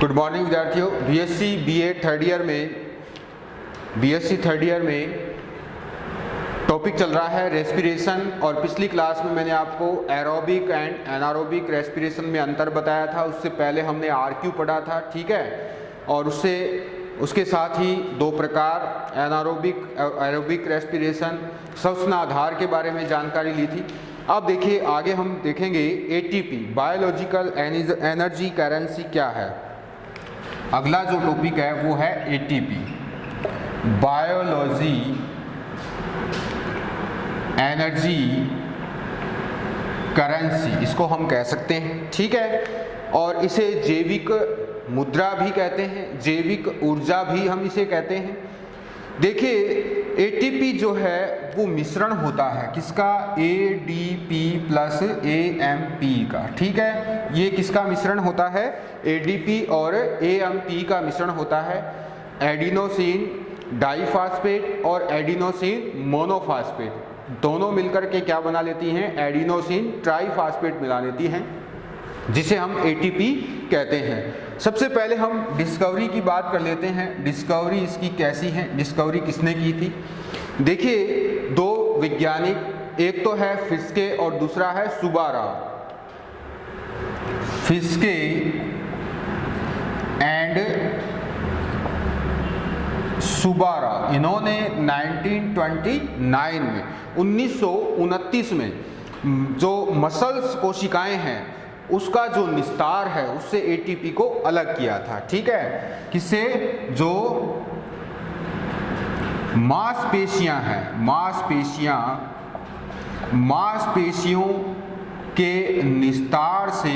Good morning विद्यार्थियों। BSc BA third year में topic चल रहा है रेस्पिरेशन, और पिछली क्लास में मैंने आपको एरोबिक एंड एनारोबिक रेस्पिरेशन में अंतर बताया था। उससे पहले हमने आरक्यू पढ़ा था, ठीक है, और उसके साथ ही दो प्रकार एनारोबिक और एरोबिक रेस्पिरेशन श्वसन आधार के बारे में जानकारी ली थी। अब देखिए आगे हम देखेंगे एटीपी बायोलॉजिकल एनर्जी करेंसी क्या है। अगला जो टॉपिक है वो है एटीपी बायोलॉजी एनर्जी करेंसी, इसको हम कह सकते हैं, ठीक है। और इसे जैविक मुद्रा भी कहते हैं, जैविक ऊर्जा भी हम इसे कहते हैं। देखिए एटीपी जो है वो मिश्रण होता है किसका, एडीपी प्लस एएमपी का, ठीक है। ये किसका मिश्रण होता है, एडीपी और एएमपी का मिश्रण होता है। एडिनोसिन डाइफास्फेट और एडिनोसिन मोनोफास्फेट दोनों मिलकर के क्या बना लेती हैं, एडिनोसिन ट्राइफास्फेट मिला लेती हैं, जिसे हम एटीपी कहते हैं। सबसे पहले हम डिस्कवरी की बात कर लेते हैं। डिस्कवरी इसकी कैसी है, डिस्कवरी किसने की थी। देखिए दो वैज्ञानिक, एक तो है फिस्के और दूसरा है सुबारा। फिस्के एंड सुबारा, इन्होंने 1929 में जो मसल्स कोशिकाएं हैं उसका जो निस्तार है उससे एटीपी को अलग किया था, ठीक है। किससे, जो मांसपेशियां हैं, मांसपेशियों के निस्तार से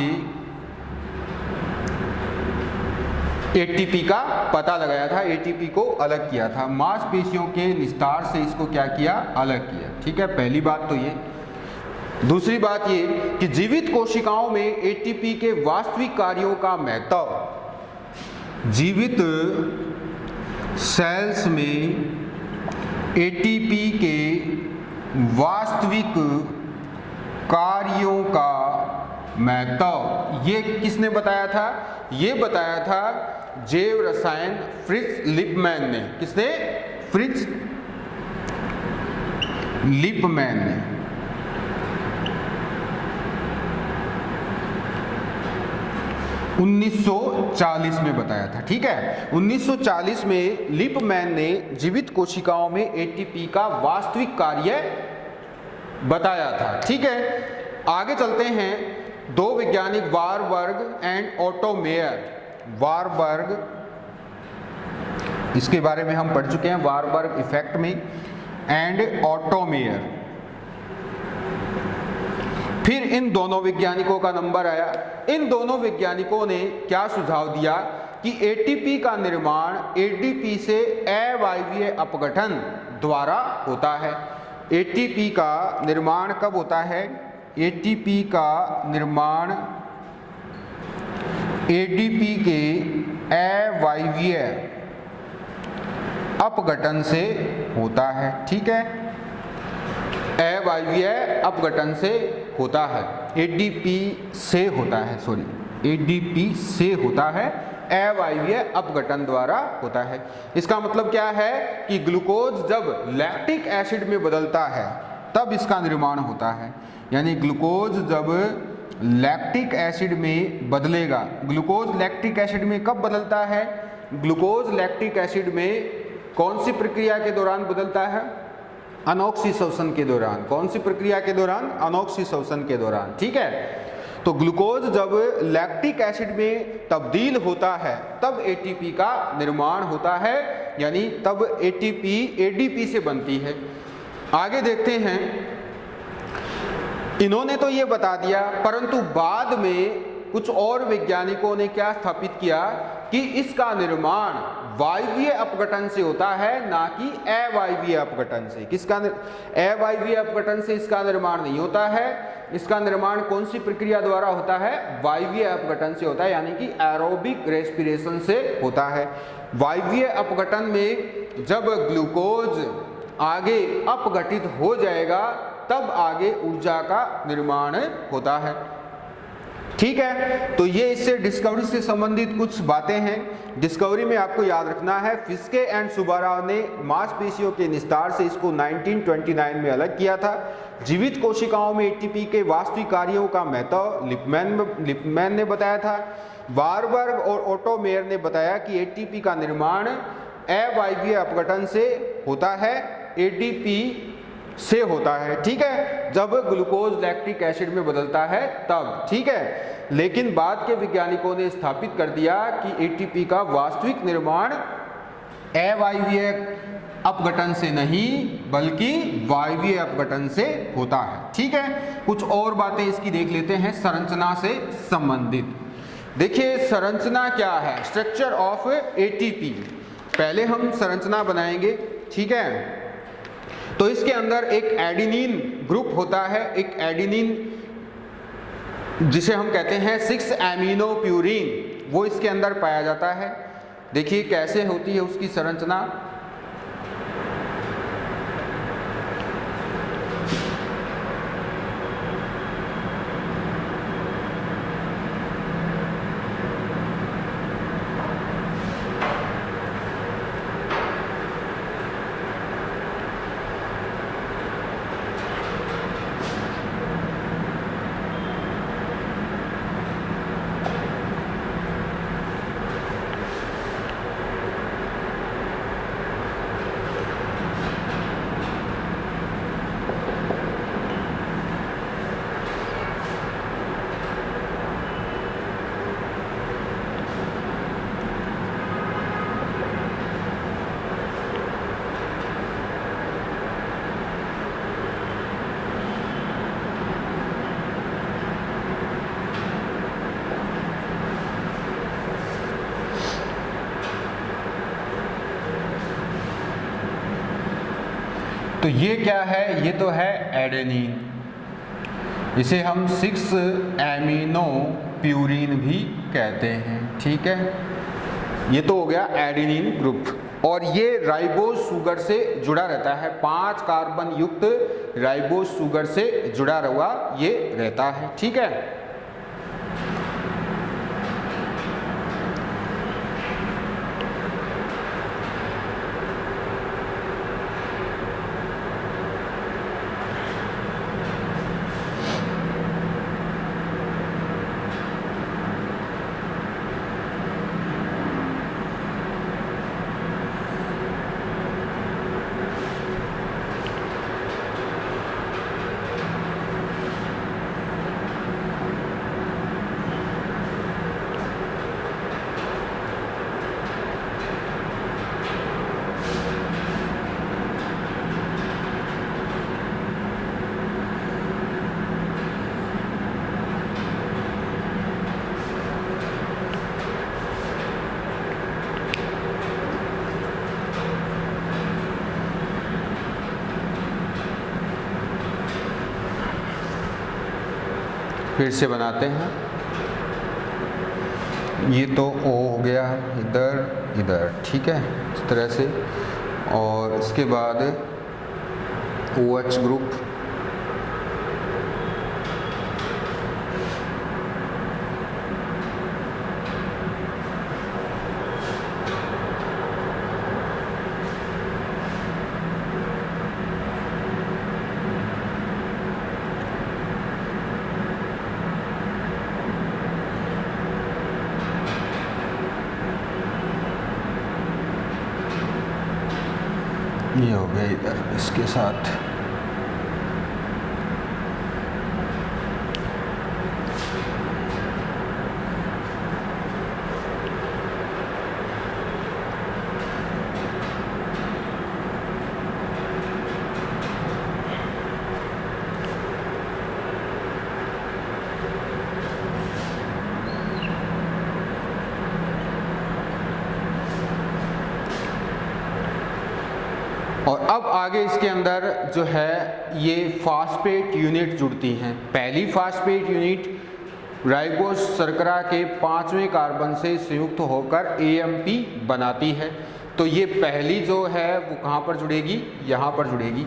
एटीपी का पता लगाया था, एटीपी को अलग किया था। मांसपेशियों के निस्तार से इसको क्या किया, अलग किया, ठीक है। पहली बात तो ये। दूसरी बात ये कि जीवित कोशिकाओं में एटीपी के वास्तविक कार्यों का महत्व, जीवित सेल्स में एटीपी के वास्तविक कार्यों का महत्व, ये किसने बताया था, ये बताया था जैव रसायन फ्रिट्ज लिपमैन ने। किसने, फ्रिट्ज लिपमैन ने। (1940) में बताया था, ठीक है। 1940 में लिपमैन ने जीवित कोशिकाओं में एटीपी का वास्तविक कार्य बताया था, ठीक है। आगे चलते हैं। दो वैज्ञानिक Warburg and auto mayor, Warburg, इसके बारे में हम पढ़ चुके हैं वारबर्ग इफेक्ट में, एंड ऑटो मेयर। फिर इन दोनों वैज्ञानिकों का नंबर आया। इन दोनों वैज्ञानिकों ने क्या सुझाव दिया कि एटीपी का निर्माण एडीपी से अवायवीय अपघटन द्वारा होता है। एटीपी का निर्माण कब होता है, एटीपी का निर्माण एडीपी के अवायवीय अपघटन से होता है, ठीक है। अवायवीय अपघटन से होता है, एडीपी से होता है, एडीपी से होता है, अवायवीय अपघटन द्वारा होता है। इसका मतलब क्या है कि ग्लूकोज जब लैक्टिक एसिड में बदलता है तब इसका निर्माण होता है। यानी ग्लूकोज जब लैक्टिक एसिड में बदलेगा, ग्लूकोज लैक्टिक एसिड में कब बदलता है, ग्लूकोज लैक्टिक एसिड में कौन सी प्रक्रिया के दौरान बदलता है, अनॉक्सिशोषण के दौरान। कौन सी प्रक्रिया के दौरान, अनॉक्सिशोषण के दौरान, ठीक है। तो ग्लूकोज जब लैक्टिक एसिड में तब्दील होता है तब एटीपी का निर्माण होता है, यानी तब एटीपी एडीपी से बनती है। आगे देखते हैं। इन्होंने तो ये बता दिया, परंतु बाद में कुछ और वैज्ञानिकों ने क्या स्थापित किया कि इसका निर्माण वायवीय अपघटन से होता है, ना कि अवायवीय अपघटन से। किसका, अवायवीय अपघटन से इसका निर्माण नहीं होता है। इसका निर्माण कौन सी प्रक्रिया द्वारा होता है, वायवीय अपघटन से होता है, यानी कि एरोबिक रेस्पिरेशन से होता है। वायवीय अपघटन में जब ग्लूकोज आगे अपघटित हो जाएगा तब आगे ऊर्जा का निर्माण होता है, ठीक है, तो ये इससे डिस्कवरी से संबंधित कुछ बातें हैं। डिस्कवरी में आपको याद रखना है, फिस्के एंड सुब्बाराव ने मांसपेशियों के निस्तार से इसको 1929 में अलग किया था। जीवित कोशिकाओं में एटीपी के वास्तविक कार्यों का महत्व लिपमैन ने बताया था। वारबर्ग और ओटो मेयर ने बताया कि एटीपी का निर्माण अवायवीय अपघटन से होता है, एडीपी से होता है, ठीक है, जब ग्लूकोज लैक्टिक एसिड में बदलता है तब, ठीक है। लेकिन बाद के वैज्ञानिकों ने स्थापित कर दिया कि एटीपी का वास्तविक निर्माण अवायवीय अपघटन से नहीं बल्कि वायवीय अपघटन से होता है, ठीक है। कुछ और बातें इसकी देख लेते हैं संरचना से संबंधित। देखिए संरचना क्या है, स्ट्रक्चर ऑफ एटीपी। पहले हम संरचना बनाएंगे, ठीक है। तो इसके अंदर एक एडेनिन ग्रुप होता है, एक एडेनिन जिसे हम कहते हैं 6 एमिनो प्यूरिन, वो इसके अंदर पाया जाता है। देखिए कैसे होती है उसकी संरचना। तो ये क्या है, ये तो है एडेनिन, इसे हम 6 एमिनो प्यूरिन भी कहते हैं, ठीक है। ये तो हो गया एडेनिन ग्रुप, और ये राइबोज शुगर से जुड़ा रहता है, 5 कार्बन युक्त राइबोज शुगर से जुड़ा हुआ ये रहता है, ठीक है। फिर से बनाते हैं, ये तो O हो गया इधर इधर, ठीक है, इस तरह से। और इसके बाद OH ग्रुप, ये हो गया इधर इसके साथ। और अब आगे इसके अंदर जो है ये फास्फेट यूनिट जुड़ती हैं। पहली फास्फेट यूनिट राइबोज शर्करा के 5वें कार्बन से संयुक्त होकर AMP बनाती है। तो ये पहली जो है वो कहाँ पर जुड़ेगी, यहाँ पर जुड़ेगी।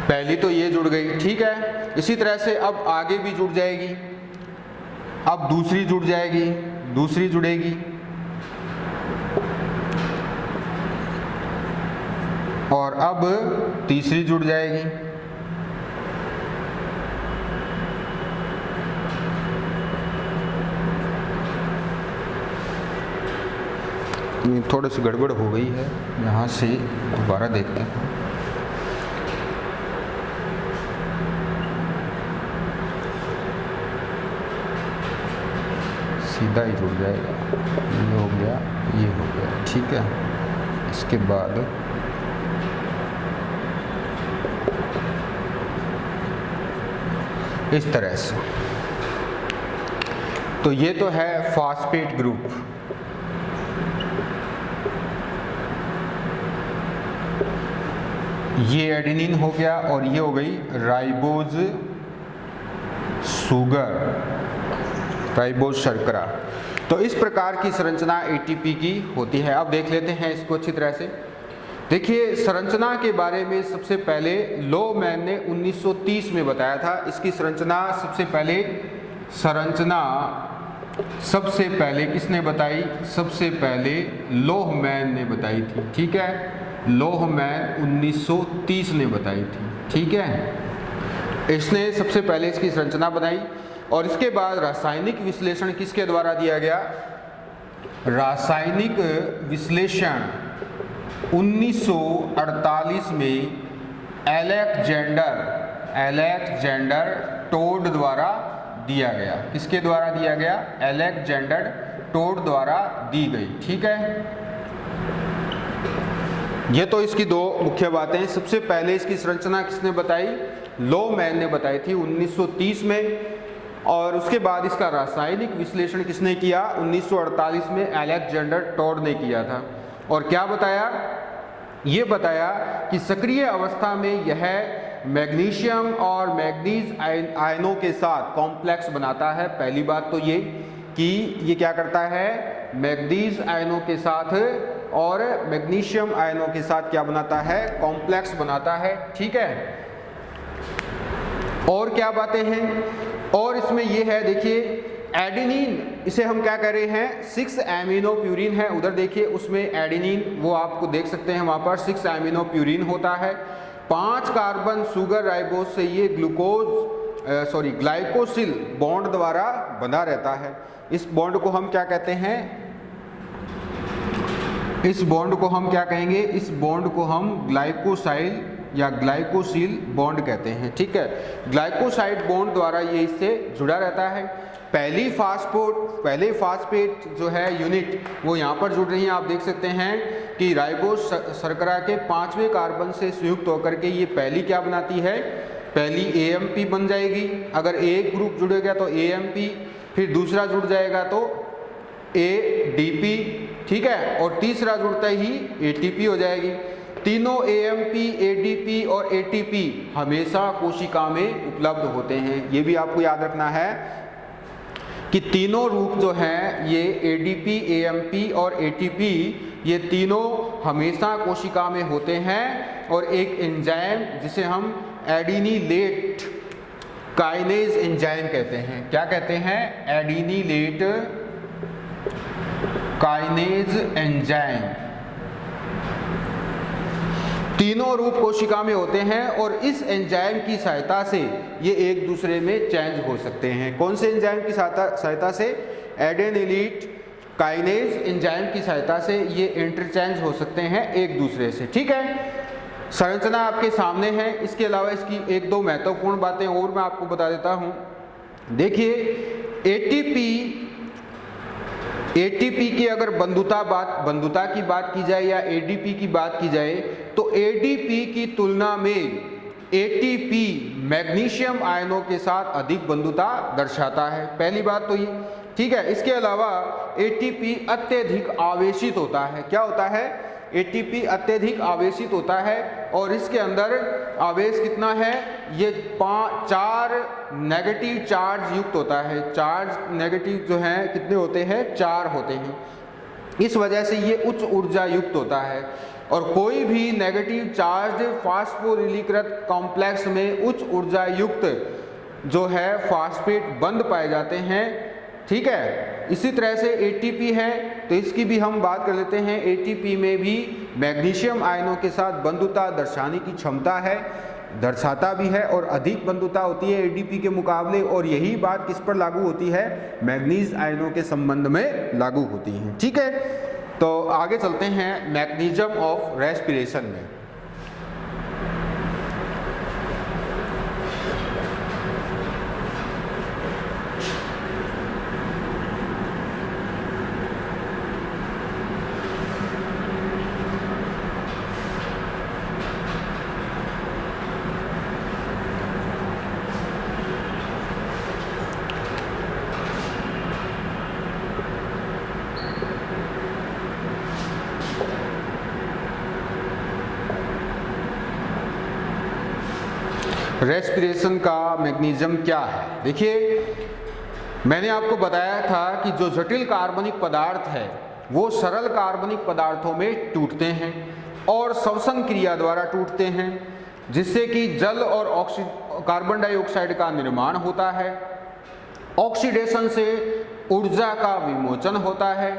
पहली तो ये जुड़ गई, ठीक है। इसी तरह से अब आगे भी जुड़ जाएगी, अब दूसरी जुड़ जाएगी, दूसरी जुड़ेगी, और अब तीसरी जुड़ जाएगी, थोड़ी सी गड़बड़ हो गई है, यहाँ से दोबारा देखते हैं। सीधा ही जुड़ जाएगा, ये हो गया, ये हो गया, ठीक है। इसके बाद इस तरह से, तो ये तो है फास्फेट ग्रुप। ये एडेनिन हो गया और ये हो गई राइबोज शुगर, राइबोज शर्करा। तो इस प्रकार की संरचना एटीपी की होती है। अब देख लेते हैं इसको अच्छी तरह से। देखिए, संरचना के बारे में सबसे पहले लोमैन ने 1930 में बताया था। इसकी संरचना सबसे पहले किसने बताई? सबसे पहले लोहमैन ने बताई थी, ठीक है। लोहमैन 1930 ने बताई थी, ठीक है। इसने सबसे पहले इसकी संरचना बनाई और इसके बाद रासायनिक विश्लेषण किसके द्वारा दिया गया? रासायनिक विश्लेषण 1948 में अलेक्जेंडर टोड द्वारा दिया गया। किसके द्वारा दिया गया? अलेक्जेंडर टोड द्वारा दी गई, ठीक है। ये तो इसकी दो मुख्य बातें। सबसे पहले इसकी संरचना किसने बताई? लोमैन ने बताई थी 1930 में, और उसके बाद इसका रासायनिक विश्लेषण किसने किया? 1948 में अलेक्जेंडर टोड ने किया था। और क्या बताया? ये बताया कि सक्रिय अवस्था में यह मैग्नीशियम और मैग्नीज आयनों के साथ कॉम्प्लेक्स बनाता है। पहली बात तो ये कि ये क्या करता है? मैग्नीज आयनों के साथ और मैग्नीशियम आयनों के साथ क्या बनाता है? कॉम्प्लेक्स बनाता है, ठीक है। और क्या बातें हैं? और इसमें ये है, देखिए एडेनिन, इसे हम क्या कह रहे हैं? 6 एमिनो प्यूरिन है। उधर देखिए उसमें एडेनिन, वो आपको देख सकते हैं वहाँ पर 6 एमिनो प्यूरिन होता है। 5 कार्बन शुगर राइबोज से ये ग्लाइकोसिल बॉन्ड द्वारा बंधा रहता है। इस बॉन्ड को हम क्या कहते हैं? इस बॉन्ड को हम क्या कहेंगे? इस बॉन्ड को हम ग्लाइकोसाइल या ग्लाइकोसिल बॉन्ड कहते हैं, ठीक है। ग्लाइकोसाइड बॉन्ड द्वारा ये इससे जुड़ा रहता है। पहले फास्फेट जो है यूनिट, वो यहाँ पर जुड़ रही है। आप देख सकते हैं कि राइबोज शर्करा के 5वें कार्बन से संयुक्त होकर के ये पहली क्या बनाती है? पहली AMP बन जाएगी। अगर एक ग्रुप जुड़ेगा तो AMP, फिर दूसरा जुड़ जाएगा तो ADP, ठीक है, और तीसरा जुड़ता ही ATP हो जाएगी। तीनों AMP, ADP और ATP हमेशा कोशिका में उपलब्ध होते हैं। ये भी आपको याद रखना है कि तीनों रूप जो हैं, ये ADP, AMP और ATP, ये तीनों हमेशा कोशिका में होते हैं। और एक एंजाइम जिसे हम एडिनिलेट काइनेज एंजाइम कहते हैं। क्या कहते हैं? एडिनिलेट काइनेज एंजाइम। तीनों रूप कोशिका में होते हैं और इस एंजाइम की सहायता से ये एक दूसरे में चेंज हो सकते हैं। कौन से एंजाइम की सहायता से? एडेनिलेट काइनेज एंजाइम की सहायता से ये इंटरचेंज हो सकते हैं एक दूसरे से, ठीक है। संरचना आपके सामने है। इसके अलावा इसकी एक दो महत्वपूर्ण बातें और मैं आपको बता देता हूं। देखिए, एटीपी की अगर बंधुता की बात की जाए या एडीपी की बात की जाए, तो एडीपी की तुलना में एटीपी मैग्नीशियम आयनों के साथ अधिक बंधुता दर्शाता है। पहली बात तो ये, ठीक है। इसके अलावा एटीपी अत्यधिक आवेशित होता है। क्या होता है? एटीपी अत्यधिक आवेशित होता है और इसके अंदर आवेश कितना है? ये 4 नेगेटिव चार्ज युक्त होता है। चार्ज नेगेटिव जो है कितने होते हैं? 4 होते हैं। इस वजह से ये उच्च ऊर्जा युक्त होता है। और कोई भी नेगेटिव चार्ज फास्फोरिलीकृत कॉम्प्लेक्स में उच्च ऊर्जा युक्त जो है फास्फेट बंध पाए जाते हैं। ठीक है, इसी तरह से ATP है तो इसकी भी हम बात कर लेते हैं। ATP में भी मैग्नीशियम आयनों के साथ बंधुता दर्शाने की क्षमता है, दर्शाता भी है और अधिक बंधुता होती है ADP के मुकाबले, और यही बात किस पर लागू होती है, मैग्नीज आयनों के संबंध में लागू होती है। ठीक है, तो आगे चलते हैं मैकेनिज्म ऑफ रेस्पिरेशन में। रेस्पिरेशन का मैकेनिज्म क्या है? देखिए, मैंने आपको बताया था कि जो जटिल कार्बनिक पदार्थ है वो सरल कार्बनिक पदार्थों में टूटते हैं और श्वसन क्रिया द्वारा टूटते हैं, जिससे कि जल और कार्बन डाइऑक्साइड का निर्माण होता है। ऑक्सीडेशन से ऊर्जा का विमोचन होता है,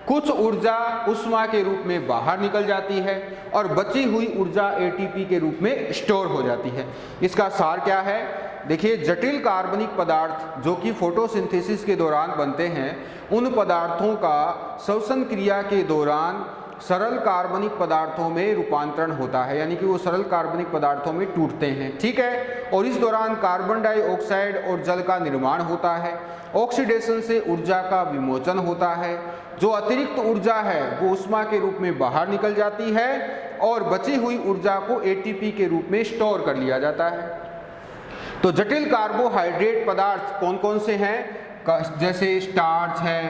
कुछ ऊर्जा उष्मा के रूप में बाहर निकल जाती है और बची हुई ऊर्जा ATP के रूप में स्टोर हो जाती है। इसका सार क्या है? देखिए, जटिल कार्बनिक पदार्थ जो कि फोटोसिंथेसिस के दौरान बनते हैं, उन पदार्थों का श्वसन क्रिया के दौरान सरल कार्बनिक पदार्थों में रूपांतरण होता है, यानी कि वो सरल कार्बनिक पदार्थों में टूटते हैं। ठीक है, और इस दौरान कार्बन डाइऑक्साइड और जल का निर्माण होता है। ऑक्सीडेशन से ऊर्जा का विमोचन होता है, जो अतिरिक्त ऊर्जा है वो उष्मा के रूप में बाहर निकल जाती है और बची हुई ऊर्जा को ATP के रूप में स्टोर कर लिया जाता है। तो जटिल कार्बोहाइड्रेट पदार्थ कौन कौन से हैं? जैसे स्टार्च है,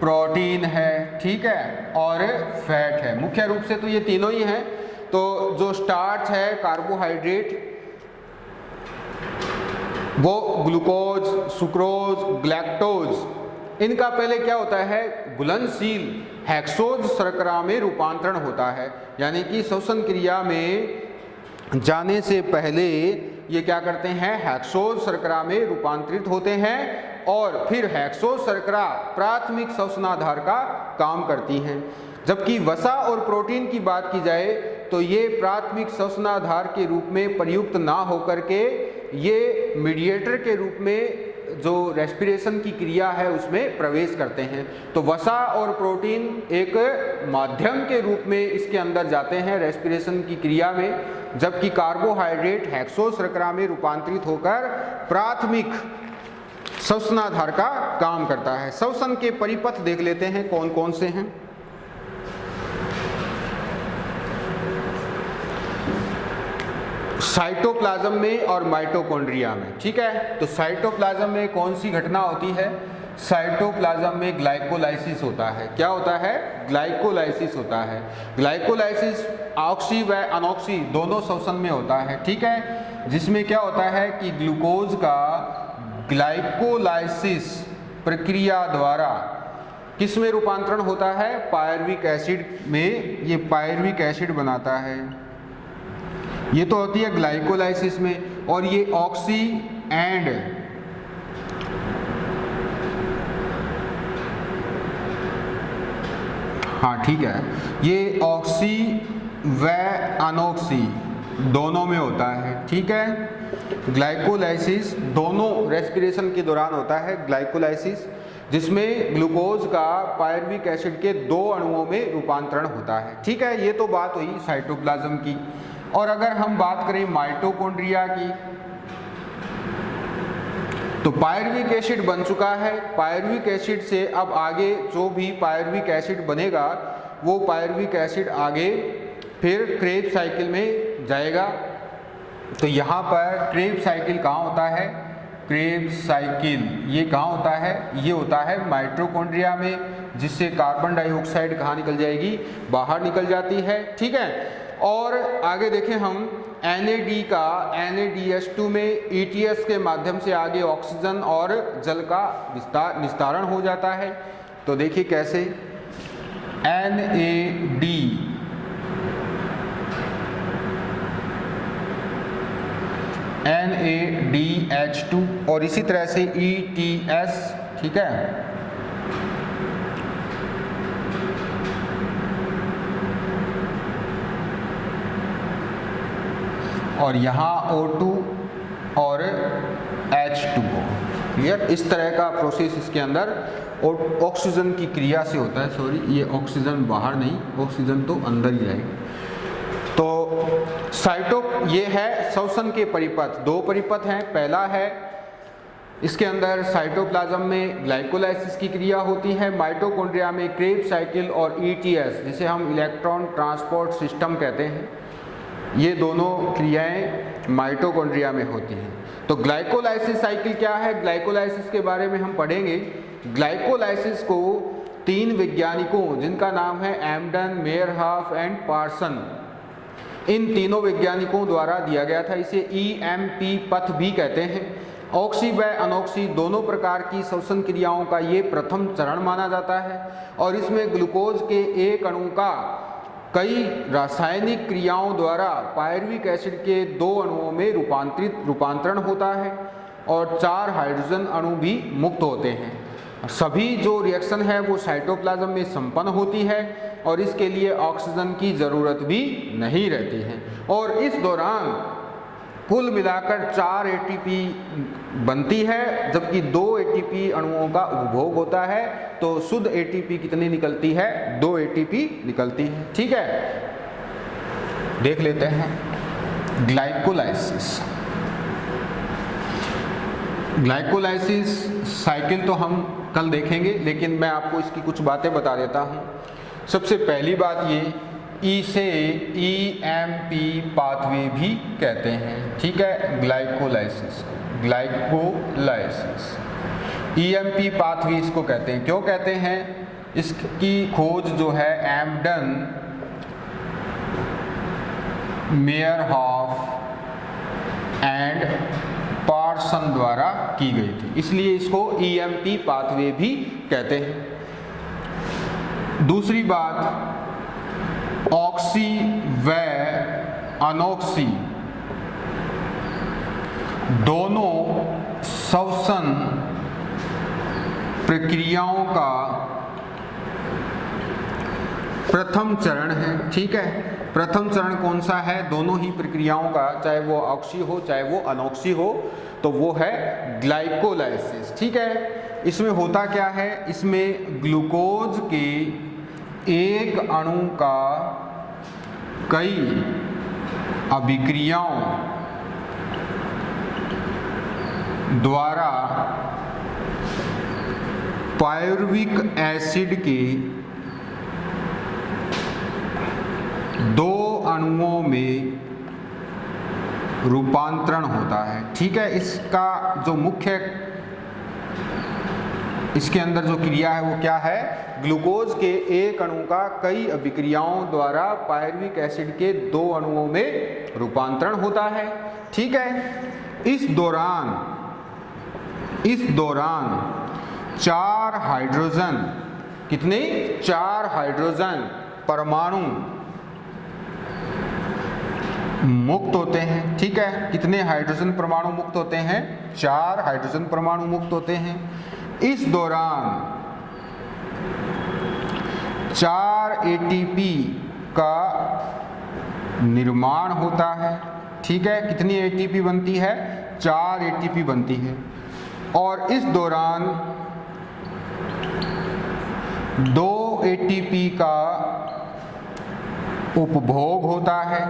प्रोटीन है, ठीक है, और फैट है। मुख्य रूप से तो ये तीनों ही हैं। तो जो स्टार्च है, कार्बोहाइड्रेट, वो ग्लूकोज, सुक्रोज, ग्लैक्टोज, इनका पहले क्या होता है, घुलनशील हेक्सोज शर्करा में रूपांतरण होता है, यानी कि श्वसन क्रिया में जाने से पहले ये क्या करते हैं, हेक्सोज शर्करा में रूपांतरित होते हैं और फिर हेक्सोज शर्करा प्राथमिक श्वसनाधार का काम करती हैं। जबकि वसा और प्रोटीन की बात की जाए तो ये प्राथमिक श्वसनाधार के रूप में प्रयुक्त ना होकर के ये मीडिएटर के रूप में जो रेस्पिरेशन की क्रिया है उसमें प्रवेश करते हैं। तो वसा और प्रोटीन एक माध्यम के रूप में इसके अंदर जाते हैं रेस्पिरेशन की क्रिया में, जबकि कार्बोहाइड्रेट हेक्सोज शर्करा में रूपांतरित होकर प्राथमिक श्वसनाधार का काम करता है। श्वसन के परिपथ देख लेते हैं कौन कौन से हैं। साइटोप्लाज्म में और माइटोकॉन्ड्रिया में। ठीक है, तो साइटोप्लाज्म में कौन सी घटना होती है? साइटोप्लाज्म में ग्लाइकोलाइसिस होता है। क्या होता है? ग्लाइकोलाइसिस होता है। ग्लाइकोलाइसिस ऑक्सी व अनऑक्सी दोनों श्वसन में होता है। ठीक है, जिसमें क्या होता है कि ग्लूकोज का ग्लाइकोलाइसिस प्रक्रिया द्वारा किस में रूपांतरण होता है? पायरुविक एसिड में। ये पायरुविक एसिड बनाता है, ये तो होती है ग्लाइकोलाइसिस में। और ये ऑक्सी एंड हाँ ठीक है, ये ऑक्सी व अनऑक्सी दोनों में होता है। ठीक है, ग्लाइकोलाइसिस दोनों रेस्पिरेशन के दौरान होता है ग्लाइकोलाइसिस, जिसमें ग्लूकोज का पायरुविक एसिड के 2 अणुओं में रूपांतरण होता है। ठीक है, ये तो बात हुई साइटोप्लाज्म की। और अगर हम बात करें माइटोकॉन्ड्रिया की, तो पायरुविक एसिड बन चुका है। पायरुविक एसिड से अब आगे जो भी पायरुविक एसिड बनेगा वो पायरुविक एसिड आगे फिर क्रेब्स साइकिल में जाएगा। तो यहाँ पर क्रेब्स साइकिल कहाँ होता है? क्रेब्स साइकिल ये कहाँ होता है? ये होता है माइटोकॉन्ड्रिया में, जिससे कार्बन डाइऑक्साइड कहाँ निकल जाएगी? बाहर निकल जाती है। ठीक है, और आगे देखें हम NAD का NADH2 में ETS के माध्यम से आगे ऑक्सीजन और जल का निस्तारण हो जाता है। तो देखिए कैसे, NAD NADH2 और इसी तरह से ETS, ठीक है। और यहाँ O2 और H2O, क्लियर। इस तरह का प्रोसेस इसके अंदर ऑक्सीजन की क्रिया से होता है। सॉरी, ये ऑक्सीजन बाहर नहीं, ऑक्सीजन तो अंदर ही रहेगी। तो ये है श्वसन के परिपथ। दो परिपथ हैं। पहला है, इसके अंदर साइटोप्लाज्म में ग्लाइकोलाइसिस की क्रिया होती है। माइटोकॉन्ड्रिया में क्रेब्स साइकिल और ETS, जिसे हम इलेक्ट्रॉन ट्रांसपोर्ट सिस्टम कहते हैं, ये दोनों क्रियाएं माइटोकॉन्ड्रिया में होती हैं। तो ग्लाइकोलाइसिस साइकिल क्या है, ग्लाइकोलाइसिस के बारे में हम पढ़ेंगे। ग्लाइकोलाइसिस को तीन वैज्ञानिकों, जिनका नाम है एम्डन, मेयरहॉफ एंड पार्सन, इन तीनों वैज्ञानिकों द्वारा दिया गया था। इसे EMP पथ भी कहते हैं। ऑक्सी व अनॉक्सी दोनों प्रकार की श्वसन क्रियाओं का ये प्रथम चरण माना जाता है और इसमें ग्लूकोज के एक अणु का कई रासायनिक क्रियाओं द्वारा पायरुविक एसिड के दो अणुओं में रूपांतरण होता है और 4 हाइड्रोजन अणु भी मुक्त होते हैं। सभी जो रिएक्शन है वो साइटोप्लाज्म में संपन्न होती है और इसके लिए ऑक्सीजन की ज़रूरत भी नहीं रहती है। और इस दौरान कुल मिलाकर 4 ATP बनती है, जबकि 2 ATP अणुओं का उपभोग होता है। तो शुद्ध ATP कितनी निकलती है, 2 ATP निकलती है, ठीक है। देख लेते हैं ग्लाइकोलाइसिस। ग्लाइकोलाइसिस साइकिल तो हम कल देखेंगे, लेकिन मैं आपको इसकी कुछ बातें बता देता हूँ। सबसे पहली बात ये, इसे EMP पाथवे भी कहते हैं, ठीक है। ग्लाइकोलाइसिस EMP पाथवे इसको कहते हैं। क्यों कहते हैं, इसकी खोज जो है एम्डन, मेयरहॉफ एंड पार्सन द्वारा की गई थी, इसलिए इसको EMP पाथवे भी कहते हैं। दूसरी बात, ऑक्सी व अनॉक्सी दोनों श्वसन प्रक्रियाओं का प्रथम चरण है, ठीक है। प्रथम चरण कौन सा है, दोनों ही प्रक्रियाओं का, चाहे वो ऑक्सी हो चाहे वो अनॉक्सी हो, तो वो है ग्लाइकोलाइसिस, ठीक है। इसमें होता क्या है, इसमें ग्लूकोज के एक अणु का कई अभिक्रियाओं द्वारा पायरुविक एसिड के 2 अणुओं में रूपांतरण होता है, ठीक है। इसका जो मुख्य इसके अंदर जो क्रिया है वो क्या है, ग्लूकोज के एक अणु का कई अभिक्रियाओं द्वारा पायरुविक एसिड के 2 अणुओं में रूपांतरण होता है, ठीक है। इस दौरान 4 हाइड्रोजन, कितने, 4 हाइड्रोजन परमाणु मुक्त होते हैं, ठीक है। कितने हाइड्रोजन परमाणु मुक्त होते हैं, 4 हाइड्रोजन परमाणु मुक्त होते हैं। इस दौरान 4 ATP का निर्माण होता है, ठीक है। कितनी ATP बनती है, 4 ATP बनती है। और इस दौरान 2 ATP का उपभोग होता है।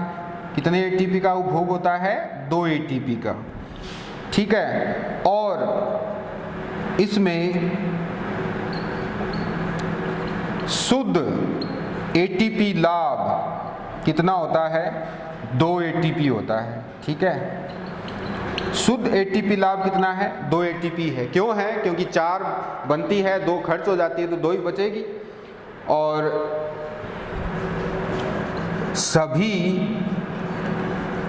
कितने ATP का उपभोग होता है, 2 ATP का, ठीक है। और इसमें शुद्ध ATP लाभ कितना होता है, 2 ATP होता है, ठीक है। शुद्ध ATP लाभ कितना है, 2 ATP है। क्यों है, क्योंकि 4 बनती है, 2 खर्च हो जाती है, तो 2 ही बचेगी। और सभी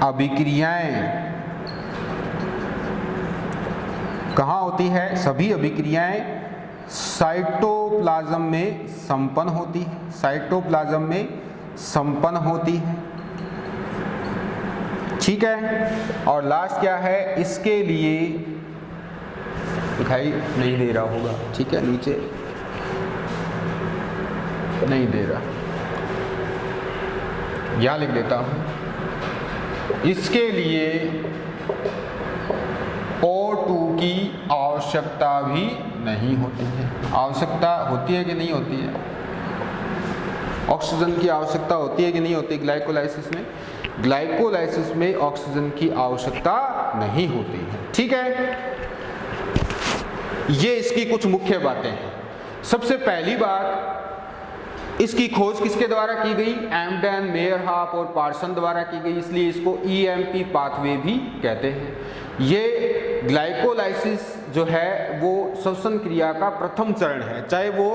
अभिक्रियाएं कहाँ होती है, सभी अभिक्रियाएं साइटोप्लाज्म में संपन्न होती है, साइटोप्लाज्म में संपन्न होती है, ठीक है। और लास्ट क्या है, इसके लिए दिखाई नहीं दे रहा होगा, ठीक है, नीचे नहीं दे रहा, यहाँ लिख देता हूँ। इसके लिए O2 की आवश्यकता भी नहीं होती है। आवश्यकता होती है कि नहीं होती है? ऑक्सीजन की आवश्यकता होती है कि नहीं होती ग्लाइकोलाइसिस में? ग्लाइकोलाइसिस में ऑक्सीजन की आवश्यकता नहीं होती है, ठीक है। ये इसकी कुछ मुख्य बातें हैं। सबसे पहली बात, इसकी खोज किसके द्वारा की गई? एम्डेन, मेयरहाफ और पार्सन द्वारा की गई, इसलिए इसको EMP पाथवे भी कहते हैं। ये ग्लाइकोलाइसिस जो है वो श्वसन क्रिया का प्रथम चरण है, चाहे वो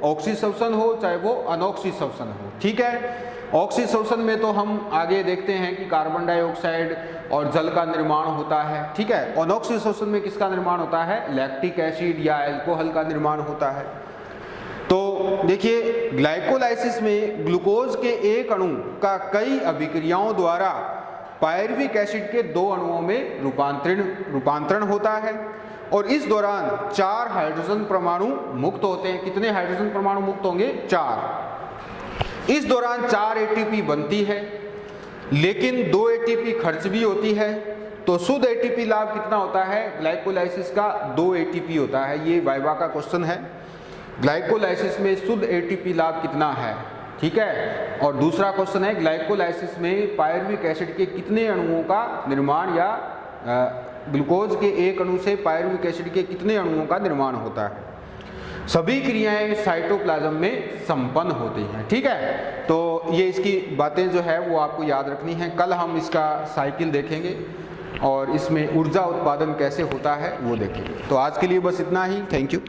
ऑक्सीश्वसन हो चाहे वो अनऑक्सीश्वसन हो, ठीक है। ऑक्सीश्वसन में तो हम आगे देखते हैं कि कार्बन डाइऑक्साइड और जल का निर्माण होता है, ठीक है। अनऑक्सीश्वसन में किसका निर्माण होता है? लैक्टिक एसिड या अल्कोहल का निर्माण होता है। तो देखिए, ग्लाइकोलाइसिस में ग्लूकोज के एक अणु का कई अभिक्रियाओं द्वारा पायरुविक एसिड के 2 अणुओं में रूपांतरण होता है और इस दौरान 4 हाइड्रोजन परमाणु मुक्त होते हैं। कितने हाइड्रोजन परमाणु मुक्त होंगे? 4। इस दौरान 4 ATP बनती है, लेकिन 2 ATP खर्च भी होती है। तो शुद्ध ATP लाभ कितना होता है? ग्लाइकोलाइसिस का 2 ATP होता है। ये वाइवा का क्वेश्चन है, ग्लाइकोलाइसिस में शुद्ध ATP लाभ कितना है, ठीक है। और दूसरा क्वेश्चन है, ग्लाइकोलाइसिस में पायरुविक एसिड के कितने अणुओं का निर्माण या ग्लूकोज के एक अणु से पायरुविक एसिड के कितने अणुओं का निर्माण होता है। सभी क्रियाएं साइटोप्लाज्म में संपन्न होती हैं, ठीक है। तो ये इसकी बातें जो है वो आपको याद रखनी है। कल हम इसका साइकिल देखेंगे और इसमें ऊर्जा उत्पादन कैसे होता है वो देखेंगे। तो आज के लिए बस इतना ही। Thank you.